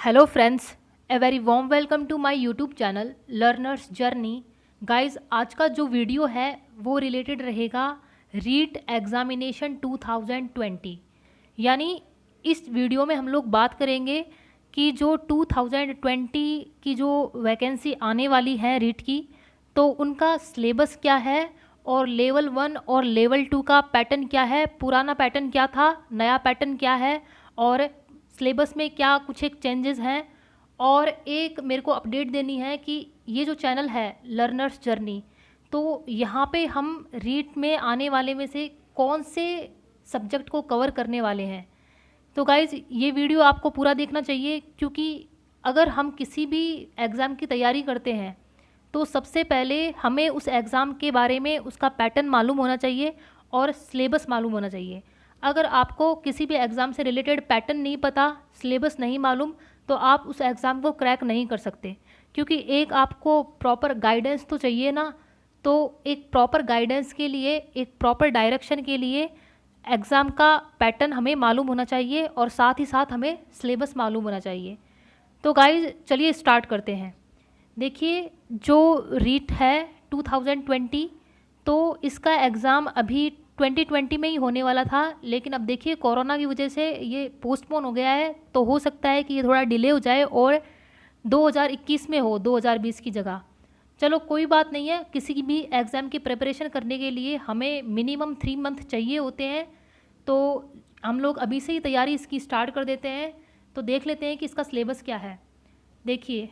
Hello friends, a very warm welcome to my YouTube channel learners journey. Guys, आज का जो video है वो रिलेटेड रहेगा रीट एग्जामिनेशन 2020। यानी इस वीडियो में हम लोग बात करेंगे कि जो 2020 की जो वैकेंसी आने वाली है रीट की, तो उनका सिलेबस क्या है और लेवल 1 और लेवल 2 का पैटर्न क्या है, पुराना पैटर्न क्या था, नया पैटर्न क्या है और सिलेबस में क्या कुछ एक चेंजेस हैं। और एक मेरे को अपडेट देनी है कि ये जो चैनल है लर्नर्स जर्नी, तो यहाँ पे हम रीट में आने वाले में से कौन से सब्जेक्ट को कवर करने वाले हैं। तो गाइज़, ये वीडियो आपको पूरा देखना चाहिए, क्योंकि अगर हम किसी भी एग्ज़ाम की तैयारी करते हैं तो सबसे पहले हमें उस एग्ज़ाम के बारे में उसका पैटर्न मालूम होना चाहिए और सिलेबस मालूम होना चाहिए। अगर आपको किसी भी एग्ज़ाम से रिलेटेड पैटर्न नहीं पता, सिलेबस नहीं मालूम, तो आप उस एग्ज़ाम को क्रैक नहीं कर सकते। क्योंकि एक आपको प्रॉपर गाइडेंस तो चाहिए ना। तो एक प्रॉपर गाइडेंस के लिए, एक प्रॉपर डायरेक्शन के लिए एग्ज़ाम का पैटर्न हमें मालूम होना चाहिए और साथ ही साथ हमें सिलेबस मालूम होना चाहिए। तो गाइज, चलिए स्टार्ट करते हैं। देखिए, जो रीट है 2020, तो इसका एग्ज़ाम अभी 2020 में ही होने वाला था, लेकिन अब देखिए कोरोना की वजह से ये पोस्टपोन हो गया है। तो हो सकता है कि ये थोड़ा डिले हो जाए और 2021 में हो, 2020 की जगह। चलो कोई बात नहीं है, किसी भी एग्ज़ाम की प्रिपरेशन करने के लिए हमें मिनिमम 3 मंथ चाहिए होते हैं। तो हम लोग अभी से ही तैयारी इसकी स्टार्ट कर देते हैं। तो देख लेते हैं कि इसका सिलेबस क्या है। देखिए,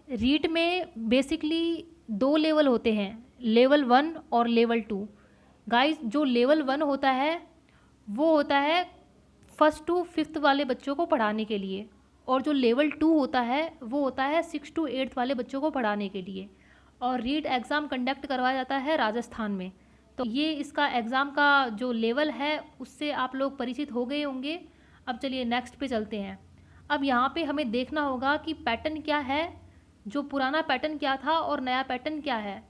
रीट में बेसिकली 2 लेवल होते हैं, लेवल 1 और लेवल 2। गाइस, जो लेवल 1 होता है वो होता है 1st to 5th वाले बच्चों को पढ़ाने के लिए, और जो लेवल 2 होता है वो होता है 6th to 8th वाले बच्चों को पढ़ाने के लिए। और रीट एग्ज़ाम कंडक्ट करवाया जाता है राजस्थान में। तो ये इसका एग्ज़ाम का जो लेवल है उससे आप लोग परिचित हो गए होंगे। अब चलिए नेक्स्ट पे चलते हैं। अब यहाँ पे हमें देखना होगा कि पैटर्न क्या है, जो पुराना पैटर्न क्या था और नया पैटर्न क्या है।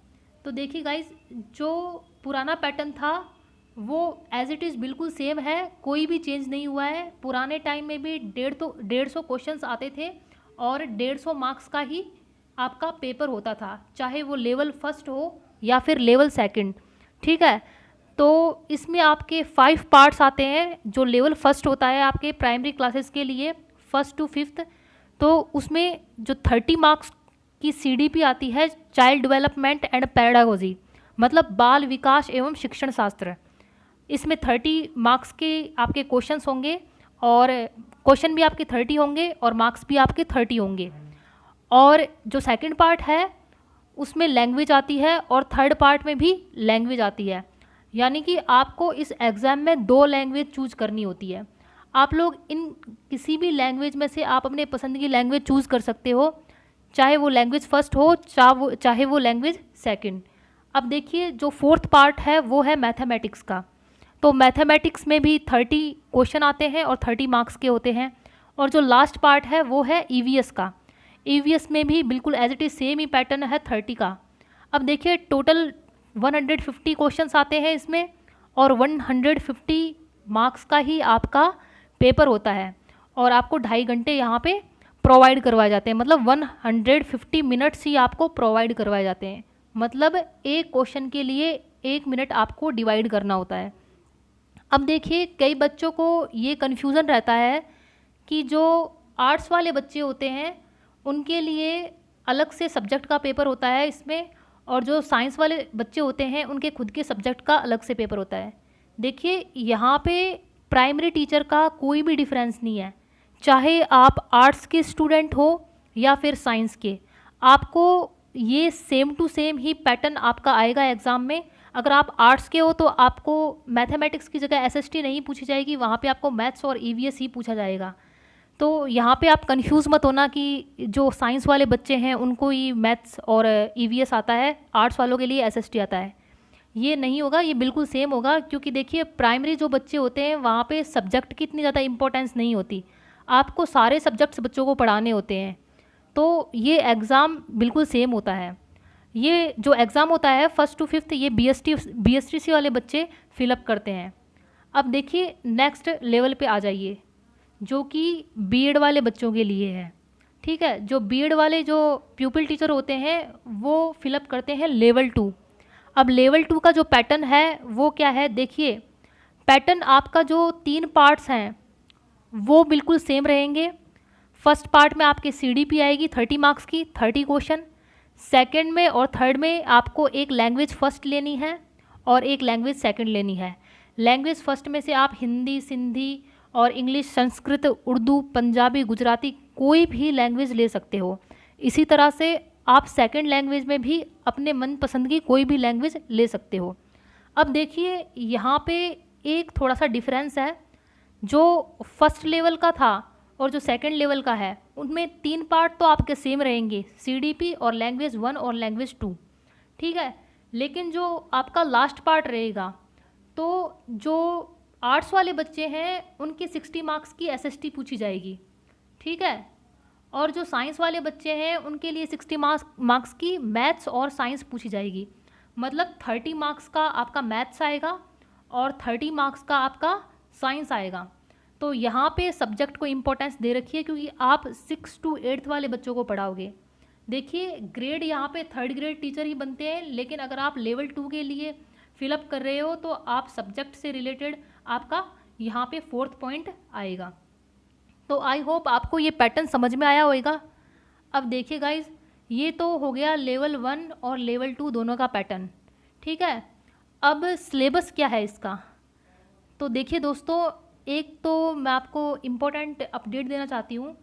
तो देखिए गाइस, जो पुराना पैटर्न था वो एज इट इज़ बिल्कुल सेम है, कोई भी चेंज नहीं हुआ है। पुराने टाइम में भी 150 क्वेश्चंस आते थे और 150 मार्क्स का ही आपका पेपर होता था, चाहे वो लेवल 1 हो या फिर लेवल 2। ठीक है, तो इसमें आपके 5 पार्ट्स आते हैं। जो लेवल 1 होता है आपके प्राइमरी क्लासेस के लिए 1st to 5th, तो उसमें जो 30 मार्क्स की CDP आती है, चाइल्ड डेवलपमेंट एंड पैडागोजी, मतलब बाल विकास एवं शिक्षण शास्त्र। इसमें 30 मार्क्स के आपके क्वेश्चंस होंगे और क्वेश्चन भी आपके 30 होंगे और मार्क्स भी आपके 30 होंगे। और जो सेकंड पार्ट है उसमें लैंग्वेज आती है और थर्ड पार्ट में भी लैंग्वेज आती है। यानी कि आपको इस एग्ज़ाम में 2 लैंग्वेज चूज़ करनी होती है। आप लोग इन किसी भी लैंग्वेज में से आप अपने पसंद की लैंग्वेज चूज़ कर सकते हो, चाहे वो लैंग्वेज 1 हो चाहे वो लैंग्वेज 2। अब देखिए, जो 4th पार्ट है वो है मैथमेटिक्स का। तो मैथमेटिक्स में भी 30 क्वेश्चन आते हैं और 30 मार्क्स के होते हैं। और जो लास्ट पार्ट है वो है EVS का। EVS में भी बिल्कुल एज इट इज़ सेम ही पैटर्न है 30 का। अब देखिए, टोटल 150 क्वेश्चंस आते हैं इसमें और 150 मार्क्स का ही आपका पेपर होता है। और आपको 2.5 घंटे यहाँ पे प्रोवाइड करवाए जाते हैं, मतलब 150 मिनट्स ही आपको प्रोवाइड करवाए जाते हैं। मतलब एक क्वेश्चन के लिए 1 मिनट आपको डिवाइड करना होता है। अब देखिए, कई बच्चों को ये कन्फ्यूज़न रहता है कि जो आर्ट्स वाले बच्चे होते हैं उनके लिए अलग से सब्जेक्ट का पेपर होता है इसमें, और जो साइंस वाले बच्चे होते हैं उनके खुद के सब्जेक्ट का अलग से पेपर होता है। देखिए, यहाँ पे प्राइमरी टीचर का कोई भी डिफरेंस नहीं है, चाहे आप आर्ट्स के स्टूडेंट हो या फिर साइंस के, आपको ये सेम टू सेम ही पैटर्न आपका आएगा एग्ज़ाम में। अगर आप आर्ट्स के हो तो आपको मैथमेटिक्स की जगह SST नहीं पूछी जाएगी, वहाँ पे आपको मैथ्स और EVS ही पूछा जाएगा। तो यहाँ पे आप कंफ्यूज मत होना कि जो साइंस वाले बच्चे हैं उनको ही मैथ्स और EVS आता है, आर्ट्स वालों के लिए SST आता है। ये नहीं होगा, ये बिल्कुल सेम होगा। क्योंकि देखिए, प्राइमरी जो बच्चे होते हैं वहाँ पे सब्जेक्ट की इतनी ज़्यादा इंपॉर्टेंस नहीं होती, आपको सारे सब्जेक्ट्स बच्चों को पढ़ाने होते हैं। तो ये एग्ज़ाम बिल्कुल सेम होता है। ये जो एग्ज़ाम होता है 1st to 5th, ये BSTC वाले बच्चे फिलअप करते हैं। अब देखिए, नेक्स्ट लेवल पे आ जाइए। जो कि बीएड वाले बच्चों के लिए है। ठीक है, जो बीएड वाले जो प्यूपिल टीचर होते हैं वो फिलअप करते हैं लेवल 2। अब लेवल 2 का जो पैटर्न है वो क्या है, देखिए पैटर्न आपका जो 3 पार्ट्स हैं वो बिल्कुल सेम रहेंगे। फर्स्ट पार्ट में आपके सीडीपी आएगी 30 मार्क्स की, 30 क्वेश्चन। सेकंड में और थर्ड में आपको एक लैंग्वेज फर्स्ट लेनी है और एक लैंग्वेज सेकंड लेनी है। लैंग्वेज फर्स्ट में से आप हिंदी, सिंधी और इंग्लिश, संस्कृत, उर्दू, पंजाबी, गुजराती कोई भी लैंग्वेज ले सकते हो। इसी तरह से आप सेकंड लैंग्वेज में भी अपने मनपसंद की कोई भी लैंग्वेज ले सकते हो। अब देखिए यहाँ पे एक थोड़ा सा डिफरेंस है, जो फर्स्ट लेवल का था और जो सेकंड लेवल का है उनमें 3 पार्ट तो आपके सेम रहेंगे, सीडीपी और लैंग्वेज 1 और लैंग्वेज 2। ठीक है, लेकिन जो आपका लास्ट पार्ट रहेगा तो जो आर्ट्स वाले बच्चे हैं उनके 60 मार्क्स की एसएसटी पूछी जाएगी। ठीक है, और जो साइंस वाले बच्चे हैं उनके लिए 60 मार्क्स की मैथ्स और साइंस पूछी जाएगी। मतलब 30 मार्क्स का आपका मैथ्स आएगा और 30 मार्क्स का आपका साइंस आएगा। तो यहाँ पे सब्जेक्ट को इम्पोर्टेंस दे रखी है क्योंकि आप 6 to 8 वाले बच्चों को पढ़ाओगे। देखिए ग्रेड यहाँ पे 3rd ग्रेड टीचर ही बनते हैं, लेकिन अगर आप लेवल 2 के लिए फिलअप कर रहे हो तो आप सब्जेक्ट से रिलेटेड आपका यहाँ पे 4th पॉइंट आएगा। तो आई होप आपको ये पैटर्न समझ में आया होगा। अब देखिए गाइज, ये तो हो गया लेवल 1 और लेवल 2 दोनों का पैटर्न। ठीक है, अब सिलेबस क्या है इसका, तो देखिए दोस्तों, एक तो मैं आपको इम्पोर्टेंट अपडेट देना चाहती हूँ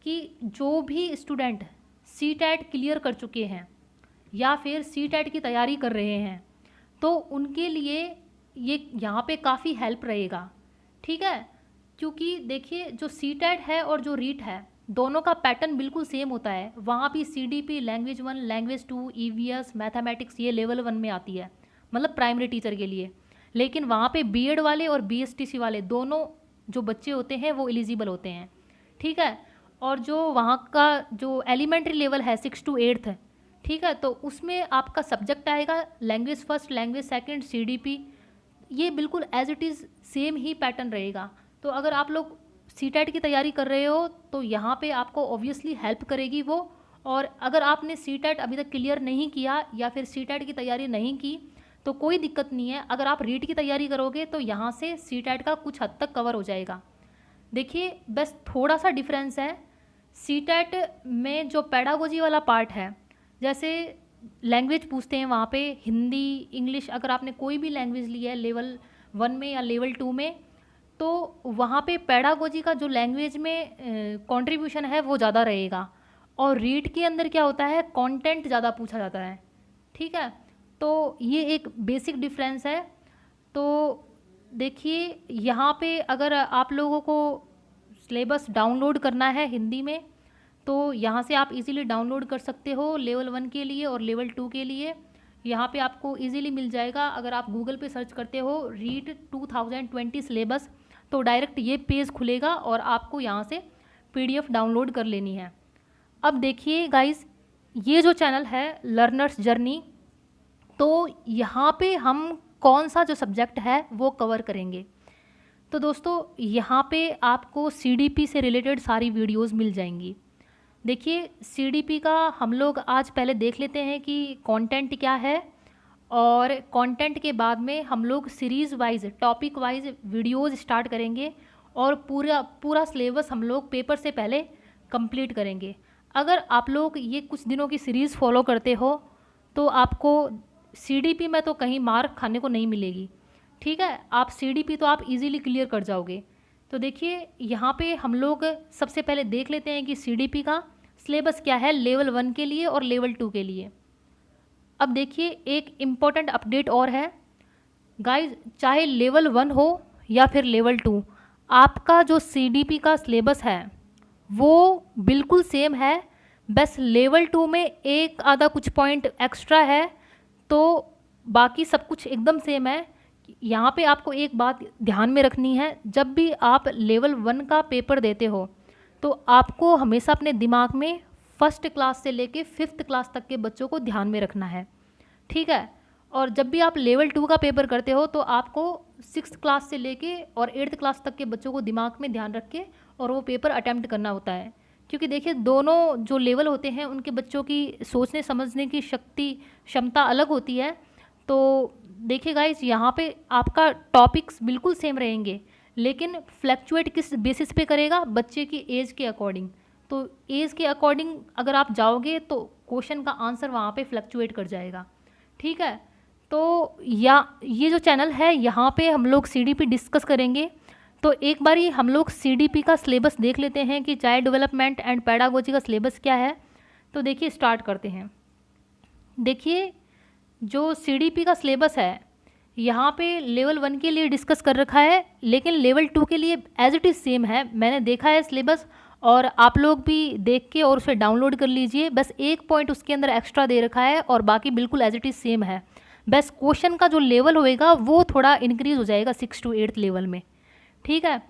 कि जो भी स्टूडेंट सीटेट क्लियर कर चुके हैं या फिर सीटेट की तैयारी कर रहे हैं तो उनके लिए ये यहाँ पे काफ़ी हेल्प रहेगा। ठीक है, क्योंकि देखिए जो सीटेट है और जो रीट है दोनों का पैटर्न बिल्कुल सेम होता है। वहाँ भी CDP, language 1, language 2, EVS, mathematics ये लेवल 1 में आती है, मतलब प्राइमरी टीचर के लिए। लेकिन वहाँ पे बीएड वाले और बीएसटीसी वाले दोनों जो बच्चे होते हैं वो एलिजिबल होते हैं। ठीक है, और जो वहाँ का जो एलिमेंट्री लेवल है 6 to 8 है, ठीक है, तो उसमें आपका सब्जेक्ट आएगा language first, language second, CDP. ये बिल्कुल एज इट इज़ सेम ही पैटर्न रहेगा। तो अगर आप लोग सीटेट की तैयारी कर रहे हो तो यहाँ पे आपको ऑब्वियसली हेल्प करेगी वो। और अगर आपने सीटेट अभी तक क्लियर नहीं किया या फिर सीटेट की तैयारी नहीं की तो कोई दिक्कत नहीं है, अगर आप रीट की तैयारी करोगे तो यहाँ से सीटेट का कुछ हद तक कवर हो जाएगा। देखिए बस थोड़ा सा डिफरेंस है, सीटेट में जो पेडागोजी वाला पार्ट है, जैसे लैंग्वेज पूछते हैं वहाँ पे हिंदी, इंग्लिश, अगर आपने कोई भी लैंग्वेज ली है लेवल 1 में या लेवल 2 में तो वहाँ पे पेडागोजी का जो लैंग्वेज में कंट्रीब्यूशन है वो ज़्यादा रहेगा। और रीट के अंदर क्या होता है, कंटेंट ज़्यादा पूछा जाता है। ठीक है, तो ये एक बेसिक डिफरेंस है। तो देखिए यहाँ पे अगर आप लोगों को सिलेबस डाउनलोड करना है हिंदी में तो यहाँ से आप इजीली डाउनलोड कर सकते हो लेवल 1 के लिए और लेवल 2 के लिए। यहाँ पे आपको इजीली मिल जाएगा। अगर आप गूगल पे सर्च करते हो रीट 2020 सिलेबस तो डायरेक्ट ये पेज खुलेगा और आपको यहाँ से पीडीएफ डाउनलोड कर लेनी है। अब देखिए गाइस, ये जो चैनल है लर्नर्स जर्नी, तो यहाँ पे हम कौन सा जो सब्जेक्ट है वो कवर करेंगे। तो दोस्तों यहाँ पे आपको सीडीपी से रिलेटेड सारी वीडियोस मिल जाएंगी। देखिए सीडीपी का हम लोग आज पहले देख लेते हैं कि कंटेंट क्या है, और कंटेंट के बाद में हम लोग series wise, topic wise videos start करेंगे और पूरा सिलेबस हम लोग पेपर से पहले कंप्लीट करेंगे। अगर आप लोग ये कुछ दिनों की सीरीज़ फॉलो करते हो तो आपको सीडीपी में तो कहीं मार खाने को नहीं मिलेगी। ठीक है, आप सीडीपी तो आप इजीली क्लियर कर जाओगे। तो देखिए यहाँ पे हम लोग सबसे पहले देख लेते हैं कि सीडीपी का सिलेबस क्या है लेवल 1 के लिए और लेवल 2 के लिए। अब देखिए एक इम्पॉर्टेंट अपडेट और है गाइज, चाहे लेवल 1 हो या फिर लेवल 2, आपका जो सीडीपी का सिलेबस है वो बिल्कुल सेम है। बस लेवल 2 में एक आधा कुछ पॉइंट एक्स्ट्रा है, तो बाकी सब कुछ एकदम सेम है। यहाँ पे आपको एक बात ध्यान में रखनी है, जब भी आप लेवल 1 का पेपर देते हो तो आपको हमेशा अपने दिमाग में 1st क्लास से लेके 5th क्लास तक के बच्चों को ध्यान में रखना है। ठीक है, और जब भी आप लेवल 2 का पेपर करते हो तो आपको 6th क्लास से लेके और 8th क्लास तक के बच्चों को दिमाग में ध्यान रख के और वो पेपर अटेम्प्ट करना होता है। क्योंकि देखिए दोनों जो लेवल होते हैं उनके बच्चों की सोचने समझने की क्षमता अलग होती है। तो देखिए गाइस, यहाँ पे आपका टॉपिक्स बिल्कुल सेम रहेंगे, लेकिन फ्लैक्चुएट किस बेसिस पे करेगा, बच्चे की एज के अकॉर्डिंग। तो एज के अकॉर्डिंग अगर आप जाओगे तो क्वेश्चन का आंसर वहाँ पे फ्लैक्चुएट कर जाएगा। ठीक है, तो ये जो चैनल है यहाँ पे हम लोग सीडीपी डिस्कस करेंगे। तो एक बार ही हम लोग सीडीपी का सिलेबस देख लेते हैं कि चाइल्ड डेवलपमेंट एंड पेडागोजी का सिलेबस क्या है। तो देखिए स्टार्ट करते हैं। देखिए जो सीडीपी का सिलेबस है यहाँ पे लेवल 1 के लिए डिस्कस कर रखा है, लेकिन लेवल 2 के लिए एज इट इज़ सेम है। मैंने देखा है सिलेबस, और आप लोग भी देख के और उसे डाउनलोड कर लीजिए। बस एक पॉइंट उसके अंदर एक्स्ट्रा दे रखा है और बाकी बिल्कुल एज इट इज़ सेम है। बस क्वेश्चन का जो लेवल होएगा वो थोड़ा इंक्रीज हो जाएगा 6 to 8 लेवल में। ठीक है,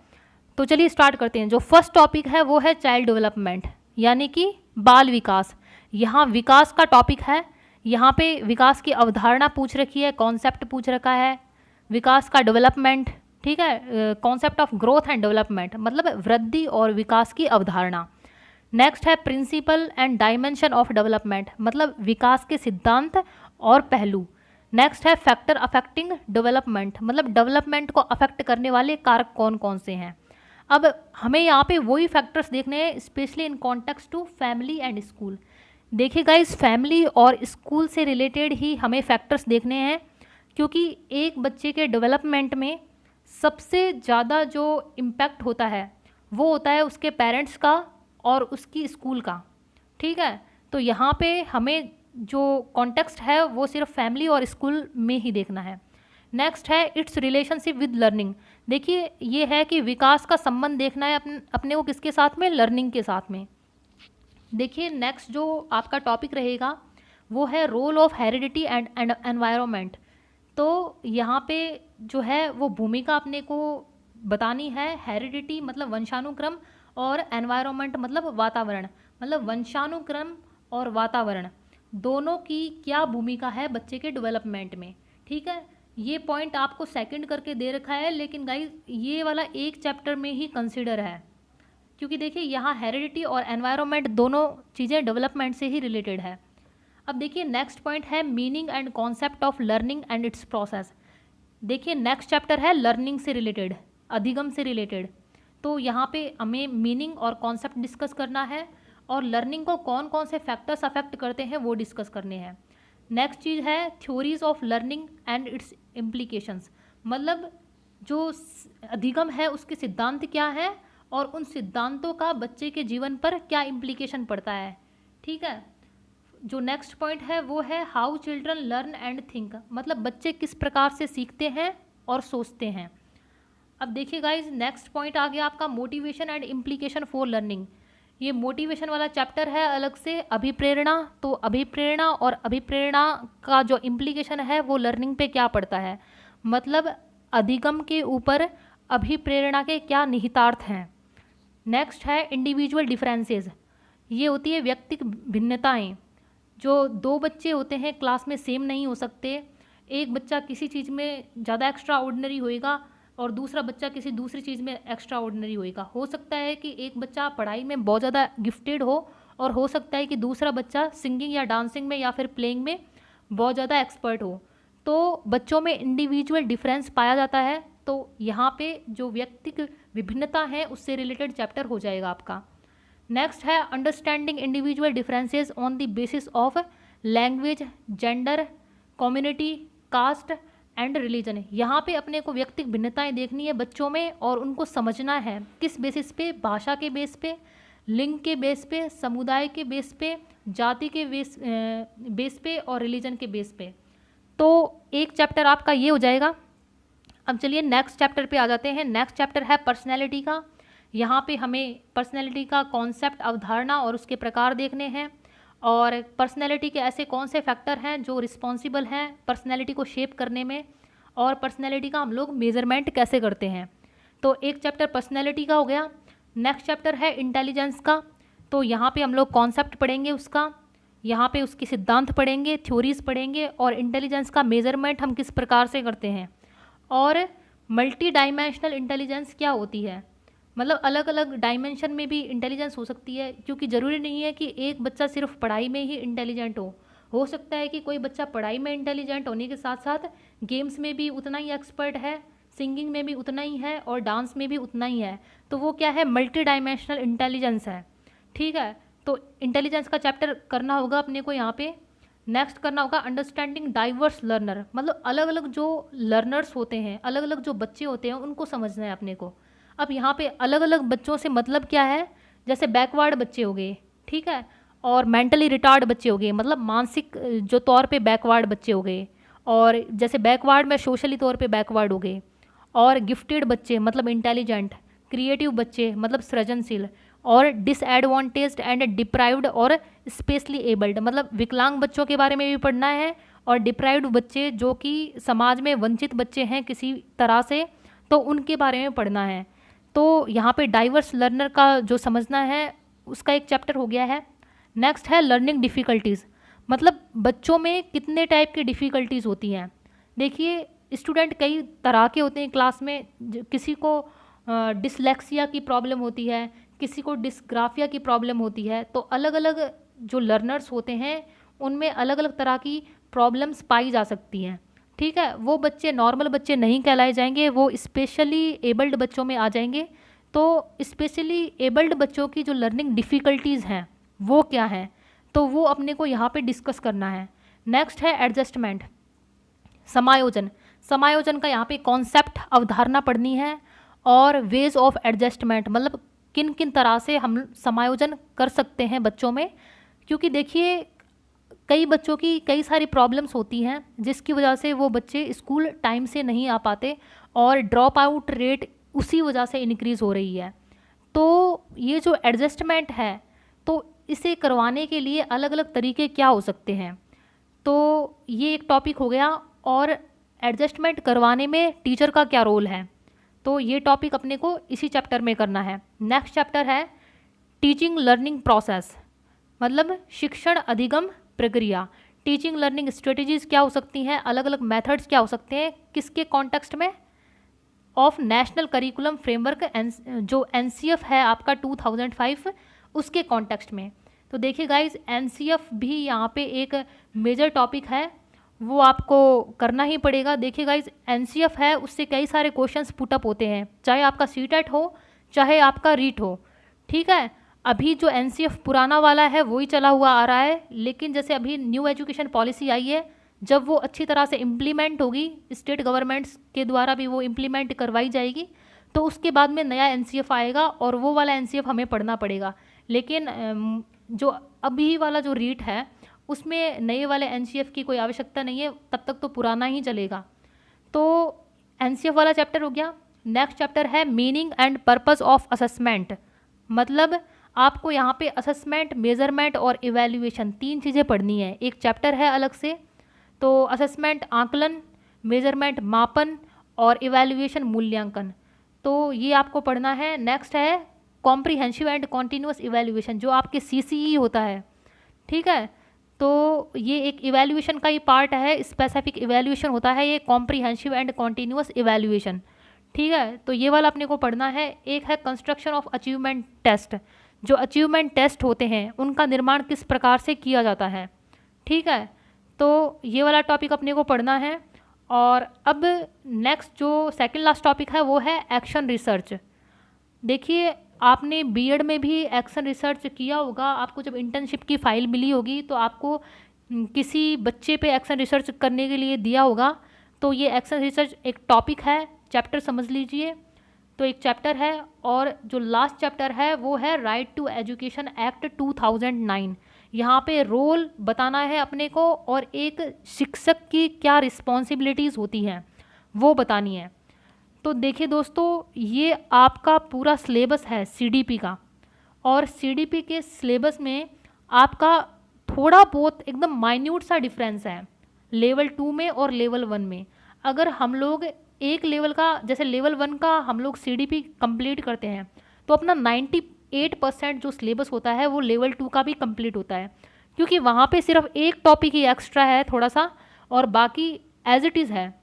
तो चलिए स्टार्ट करते हैं। जो फर्स्ट टॉपिक है वो है चाइल्ड डेवलपमेंट, यानी कि बाल विकास। यहाँ विकास का टॉपिक है। यहाँ पे विकास की अवधारणा पूछ रखी है, कॉन्सेप्ट पूछ रखा है विकास का, डेवलपमेंट। ठीक है, concept of growth and development मतलब वृद्धि और विकास की अवधारणा। नेक्स्ट है principle and dimension of development मतलब विकास के सिद्धांत और पहलू। नेक्स्ट है फैक्टर अफेक्टिंग डेवलपमेंट मतलब डेवलपमेंट को अफेक्ट करने वाले कारक कौन कौन से हैं। अब हमें यहाँ पे वही फैक्टर्स देखने हैं, specially in context to family and school. देखिए गाइस, फैमिली और स्कूल से रिलेटेड ही हमें फैक्टर्स देखने हैं, क्योंकि एक बच्चे के डेवलपमेंट में सबसे ज़्यादा जो इम्पैक्ट होता है वो होता है उसके पेरेंट्स का और उसकी स्कूल का। ठीक है, तो यहाँ पे हमें जो कॉन्टेक्स्ट है वो सिर्फ फैमिली और स्कूल में ही देखना है। नेक्स्ट है इट्स रिलेशनशिप विद लर्निंग। देखिए ये है कि विकास का संबंध देखना है अपने को किसके साथ में, लर्निंग के साथ में। देखिए नेक्स्ट जो आपका टॉपिक रहेगा वो है role of heredity and environment. तो यहाँ पे जो है वो भूमिका अपने को बतानी है। हेरिडिटी मतलब वंशानुक्रम और एनवायरनमेंट मतलब वातावरण, मतलब वंशानुक्रम और वातावरण दोनों की क्या भूमिका है बच्चे के डेवलपमेंट में। ठीक है, ये पॉइंट आपको सेकंड करके दे रखा है, लेकिन गाइस ये वाला एक चैप्टर में ही कंसीडर है, क्योंकि देखिए यहाँ हेरिडिटी और एनवायरनमेंट दोनों चीज़ें डेवलपमेंट से ही रिलेटेड है। अब देखिए नेक्स्ट पॉइंट है meaning and concept of learning and it's process. देखिए नेक्स्ट चैप्टर है लर्निंग से रिलेटेड, अधिगम से रिलेटेड। तो यहाँ पे हमें मीनिंग और कॉन्सेप्ट डिस्कस करना है और लर्निंग को कौन कौन से फैक्टर्स अफेक्ट करते हैं वो डिस्कस करने हैं। नेक्स्ट चीज़ है theories of learning and it's implications मतलब जो अधिगम है उसके सिद्धांत क्या है और उन सिद्धांतों का बच्चे के जीवन पर क्या इम्प्लीकेशन पड़ता है। ठीक है, जो नेक्स्ट पॉइंट है वो है how children learn and think मतलब बच्चे किस प्रकार से सीखते हैं और सोचते हैं। अब देखिए गाइज नेक्स्ट पॉइंट आ गया आपका motivation and implication for learning. ये मोटिवेशन वाला चैप्टर है अलग से। अभिप्रेरणा, तो अभिप्रेरणा और अभिप्रेरणा का जो इम्प्लीकेशन है वो लर्निंग पे क्या पड़ता है, मतलब अधिगम के ऊपर अभिप्रेरणा के क्या निहितार्थ हैं। नेक्स्ट है इंडिविजुअल डिफरेंसेस, ये होती है व्यक्तिगत भिन्नताएं। जो दो बच्चे होते हैं क्लास में सेम नहीं हो सकते, एक बच्चा किसी चीज़ में ज़्यादा एक्स्ट्रा ऑर्डिनरी होएगा और दूसरा बच्चा किसी दूसरी चीज़ में एक्स्ट्रा ऑर्डिनरी होएगा। हो सकता है कि एक बच्चा पढ़ाई में बहुत ज़्यादा गिफ्टेड हो और हो सकता है कि दूसरा बच्चा सिंगिंग या डांसिंग में या फिर प्लेइंग में बहुत ज़्यादा एक्सपर्ट हो। तो बच्चों में इंडिविजुअल डिफरेंस पाया जाता है। तो यहाँ पे जो व्यक्तिगत विभिन्नता है उससे रिलेटेड चैप्टर हो जाएगा आपका। नेक्स्ट है understanding individual differences on the basis of language, gender, community, caste and religion. यहाँ पे अपने को व्यक्तिगत भिन्नताएं देखनी है बच्चों में और उनको समझना है किस बेसिस पे, भाषा के बेस पे, लिंग के बेस पे, समुदाय के बेस पे, जाति के बेस पे और रिलीजन के बेस पे। तो एक चैप्टर आपका ये हो जाएगा। अब चलिए नेक्स्ट चैप्टर पे आ जाते हैं। नेक्स्ट चैप्टर है पर्सनैलिटी का। यहाँ पे हमें पर्सनैलिटी का कॉन्सेप्ट, अवधारणा और उसके प्रकार देखने हैं और पर्सनैलिटी के ऐसे कौन से फैक्टर हैं जो रिस्पॉन्सिबल हैं पर्सनैलिटी को शेप करने में और पर्सनैलिटी का हम लोग मेजरमेंट कैसे करते हैं। तो एक चैप्टर पर्सनैलिटी का हो गया। नेक्स्ट चैप्टर है इंटेलिजेंस का। तो यहाँ पे हम लोग कॉन्सेप्ट पढ़ेंगे उसका। यहाँ पे उसके सिद्धांत पढ़ेंगे, थ्योरीज पढ़ेंगे और इंटेलिजेंस का मेजरमेंट हम किस प्रकार से करते हैं। और मल्टी डायमेंशनल इंटेलिजेंस क्या होती है, मतलब अलग अलग डायमेंशन में भी इंटेलिजेंस हो सकती है, क्योंकि ज़रूरी नहीं है कि एक बच्चा सिर्फ पढ़ाई में ही इंटेलिजेंट हो सकता है कि कोई बच्चा पढ़ाई में इंटेलिजेंट होने के साथ साथ गेम्स में भी उतना ही एक्सपर्ट है, सिंगिंग में भी उतना ही है और डांस में भी उतना ही है। तो वो क्या है, मल्टी डायमेंशनल इंटेलिजेंस है। ठीक है, तो इंटेलिजेंस का चैप्टर करना होगा अपने को यहाँ पे। नेक्स्ट करना होगा अंडरस्टैंडिंग डाइवर्स लर्नर, मतलब अलग अलग जो लर्नर्स होते हैं, अलग अलग जो बच्चे होते हैं उनको समझना है अपने को। अब यहाँ पे अलग अलग बच्चों से मतलब क्या है, जैसे बैकवर्ड बच्चे हो गए, ठीक है, और मेंटली रिटार्ड बच्चे हो गए, मतलब मानसिक जो तौर पे बैकवर्ड बच्चे हो गए, और जैसे बैकवर्ड में सोशली तौर पे बैकवर्ड हो गए, और गिफ्टेड बच्चे मतलब इंटेलिजेंट, क्रिएटिव बच्चे मतलब सृजनशील, और डिसएडवांटेज्ड एंड डिप्राइव्ड और स्पेशली एबल्ड, मतलब विकलांग बच्चों के बारे में भी पढ़ना है, और डिप्राइव्ड बच्चे जो कि समाज में वंचित बच्चे हैं किसी तरह से, तो उनके बारे में पढ़ना है। तो यहाँ पे डाइवर्स लर्नर का जो समझना है उसका एक चैप्टर हो गया है। नेक्स्ट है लर्निंग डिफ़िकल्टीज़, मतलब बच्चों में कितने टाइप की डिफ़िकल्टीज़ होती हैं। देखिए स्टूडेंट कई तरह के होते हैं क्लास में, किसी को डिसलेक्सिया की प्रॉब्लम होती है, किसी को डिस्ग्राफिया की प्रॉब्लम होती है। तो अलग अलग जो लर्नर्स होते हैं उनमें अलग अलग तरह की प्रॉब्लम्स पाई जा सकती हैं। ठीक है, वो बच्चे नॉर्मल बच्चे नहीं कहलाए जाएंगे, वो स्पेशली एबल्ड बच्चों में आ जाएंगे। तो स्पेशली एबल्ड बच्चों की जो लर्निंग डिफ़िकल्टीज़ हैं वो क्या है, तो वो अपने को यहाँ पे डिस्कस करना है। नेक्स्ट है एडजस्टमेंट, समायोजन। समायोजन का यहाँ पे कॉन्सेप्ट अवधारणा पढ़नी है, और वेज ऑफ एडजस्टमेंट, मतलब किन किन तरह से हम समायोजन कर सकते हैं बच्चों में। क्योंकि देखिए कई बच्चों की कई सारी प्रॉब्लम्स होती हैं जिसकी वजह से वो बच्चे स्कूल टाइम से नहीं आ पाते, और ड्रॉप आउट रेट उसी वजह से इंक्रीज़ हो रही है। तो ये जो एडजस्टमेंट है, तो इसे करवाने के लिए अलग अलग तरीके क्या हो सकते हैं, तो ये एक टॉपिक हो गया। और एडजस्टमेंट करवाने में टीचर का क्या रोल है, तो ये टॉपिक अपने को इसी चैप्टर में करना है। नेक्स्ट चैप्टर है टीचिंग लर्निंग प्रोसेस, मतलब शिक्षण अधिगम प्रक्रिया। टीचिंग लर्निंग स्ट्रेटजीज़ क्या हो सकती हैं, अलग अलग मेथड्स क्या हो सकते हैं, किसके कॉन्टेक्स्ट में, ऑफ नेशनल करिकुलम फ्रेमवर्क जो NCF है आपका 2005 उसके कॉन्टेक्स्ट में। तो देखिए गाइज NCF भी यहाँ पे एक मेजर टॉपिक है, वो आपको करना ही पड़ेगा। देखिए गाइज NCF है, उससे कई सारे क्वेश्चंस पुटअप होते हैं, चाहे आपका CTET हो चाहे आपका रीट हो। ठीक है, अभी जो NCF पुराना वाला है वही चला हुआ आ रहा है, लेकिन जैसे अभी न्यू एजुकेशन पॉलिसी आई है, जब वो अच्छी तरह से इम्प्लीमेंट होगी, स्टेट गवर्नमेंट्स के द्वारा भी वो इम्प्लीमेंट करवाई जाएगी, तो उसके बाद में नया NCF आएगा और वो वाला NCF हमें पढ़ना पड़ेगा। लेकिन जो अभी वाला जो रीट है उसमें नए वाले NCF की कोई आवश्यकता नहीं है, तब तक तो पुराना ही चलेगा। तो NCF वाला चैप्टर हो गया। नेक्स्ट चैप्टर है meaning and purpose of assessment, मतलब आपको यहाँ पे असेसमेंट, मेजरमेंट और इवैल्यूएशन 3 चीज़ें पढ़नी है, एक चैप्टर है अलग से। तो असेसमेंट आकलन, मेजरमेंट मापन और इवैल्यूएशन मूल्यांकन, तो ये आपको पढ़ना है। नेक्स्ट है कॉम्प्रिहेंसिव एंड कॉन्टीन्यूअस इवैल्यूएशन, जो आपके CCE होता है। ठीक है, तो ये एक इवैल्यूएशन का ही पार्ट है, स्पेसिफिक इवैल्यूएशन होता है ये कॉम्प्रिहेंसिव एंड कॉन्टीन्यूअस इवैल्यूएशन। ठीक है, तो ये वाला अपने को पढ़ना है। एक है कंस्ट्रक्शन ऑफ अचीवमेंट टेस्ट, जो अचीवमेंट टेस्ट होते हैं उनका निर्माण किस प्रकार से किया जाता है। ठीक है, तो ये वाला टॉपिक अपने को पढ़ना है। और अब नेक्स्ट जो सेकंड लास्ट टॉपिक है वो है एक्शन रिसर्च। देखिए आपने बीएड में भी एक्शन रिसर्च किया होगा, आपको जब इंटर्नशिप की फ़ाइल मिली होगी तो आपको किसी बच्चे पे एक्शन रिसर्च करने के लिए दिया होगा। तो ये एक्शन रिसर्च एक टॉपिक है, चैप्टर समझ लीजिए। तो एक चैप्टर है, और जो लास्ट चैप्टर है वो है राइट टू एजुकेशन एक्ट 2009। यहाँ पे रोल बताना है अपने को, और एक शिक्षक की क्या रिस्पॉन्सिबिलिटीज़ होती हैं वो बतानी है। तो देखिए दोस्तों, ये आपका पूरा सिलेबस है CDP का, और CDP के सिलेबस में आपका थोड़ा बहुत एकदम माइन्यूट सा डिफरेंस है लेवल 2 में और लेवल 1 में। अगर हम लोग एक लेवल का, जैसे लेवल 1 का हम लोग CDP कंप्लीट करते हैं तो अपना 98% जो सिलेबस होता है वो लेवल 2 का भी कंप्लीट होता है। क्योंकि वहाँ पे सिर्फ एक टॉपिक ही एक्स्ट्रा है थोड़ा सा, और बाकी एज इट इज़ है।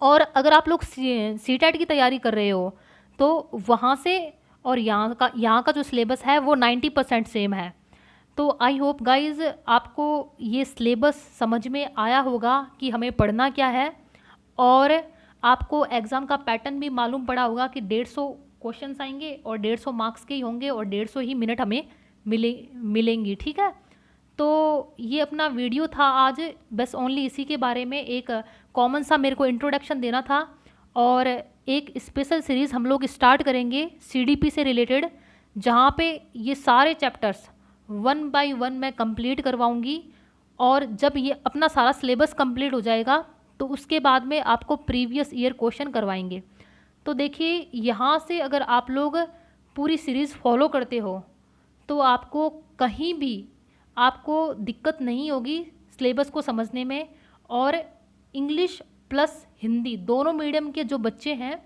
और अगर आप लोग सीटेट की तैयारी कर रहे हो तो वहाँ से और यहाँ का जो सिलेबस है वो 90% सेम है। तो आई होप गाइज आपको ये सिलेबस समझ में आया होगा कि हमें पढ़ना क्या है, और आपको एग्ज़ाम का पैटर्न भी मालूम पड़ा होगा कि 150 क्वेश्चंस आएंगे और 150 मार्क्स के ही होंगे और 150 ही मिनट हमें मिलेंगी। ठीक है, तो ये अपना वीडियो था आज, बस ओनली इसी के बारे में एक कॉमन सा मेरे को इंट्रोडक्शन देना था। और एक स्पेशल सीरीज़ हम लोग स्टार्ट करेंगे सीडीपी से रिलेटेड, जहाँ पे ये सारे चैप्टर्स 1 बाय 1 मैं कंप्लीट करवाऊँगी। और जब ये अपना सारा सिलेबस कंप्लीट हो जाएगा तो उसके बाद में आपको प्रीवियस ईयर क्वेश्चन करवाएंगे। तो देखिए, यहाँ से अगर आप लोग पूरी सीरीज़ फॉलो करते हो तो आपको कहीं भी आपको दिक्कत नहीं होगी सिलेबस को समझने में। और इंग्लिश प्लस हिंदी दोनों मीडियम के जो बच्चे हैं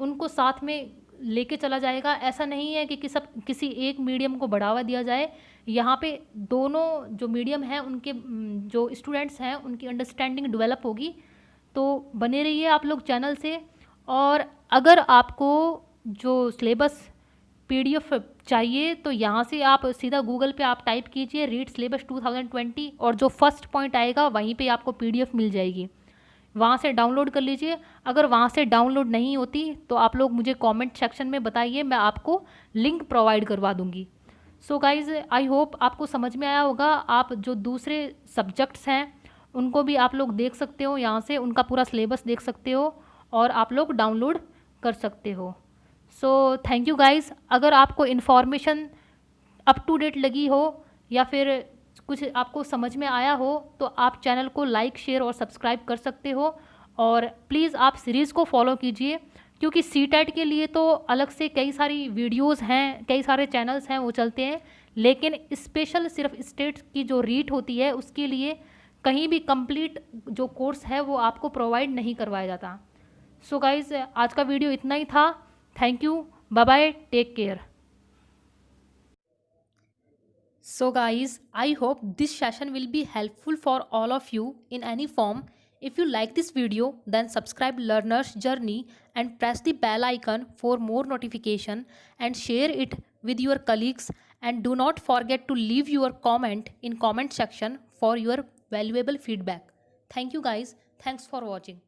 उनको साथ में लेके चला जाएगा। ऐसा नहीं है कि किसी एक मीडियम को बढ़ावा दिया जाए। यहाँ पे दोनों जो मीडियम हैं उनके जो स्टूडेंट्स हैं उनकी अंडरस्टैंडिंग डेवलप होगी। तो बने रहिए आप लोग चैनल से। और अगर आपको जो सिलेबस पीडीएफ चाहिए तो यहाँ से आप सीधा गूगल पे आप टाइप कीजिए रीड सिलेबस 2020 और जो फर्स्ट पॉइंट आएगा वहीं पे आपको पीडीएफ मिल जाएगी, वहाँ से डाउनलोड कर लीजिए। अगर वहाँ से डाउनलोड नहीं होती तो आप लोग मुझे कमेंट सेक्शन में बताइए, मैं आपको लिंक प्रोवाइड करवा दूँगी। सो गाइज़ आई होप आपको समझ में आया होगा। आप जो दूसरे सब्जेक्ट्स हैं उनको भी आप लोग देख सकते हो, यहाँ से उनका पूरा सिलेबस देख सकते हो और आप लोग डाउनलोड कर सकते हो। So thank you guys. अगर आपको इन्फॉर्मेशन अप टू डेट लगी हो या फिर कुछ आपको समझ में आया हो तो आप चैनल को लाइक शेयर और सब्सक्राइब कर सकते हो। और प्लीज़ आप सीरीज़ को फॉलो कीजिए, क्योंकि सीटेट के लिए तो अलग से कई सारी वीडियोस हैं, कई सारे चैनल्स हैं वो चलते हैं, लेकिन स्पेशल सिर्फ स्टेट की जो रीट होती है उसके लिए कहीं भी कंप्लीट जो कोर्स है वो आपको प्रोवाइड नहीं करवाया जाता। सो गाइज़ आज का वीडियो इतना ही था। Thank you, bye bye, take care. So guys, I hope this session will be helpful for all of you in any form. If you like this video, then subscribe Learner's Journey and press the bell icon for more notification and share it with your colleagues, and do not forget to leave your comment in comment section for your valuable feedback. Thank you guys. Thanks for watching.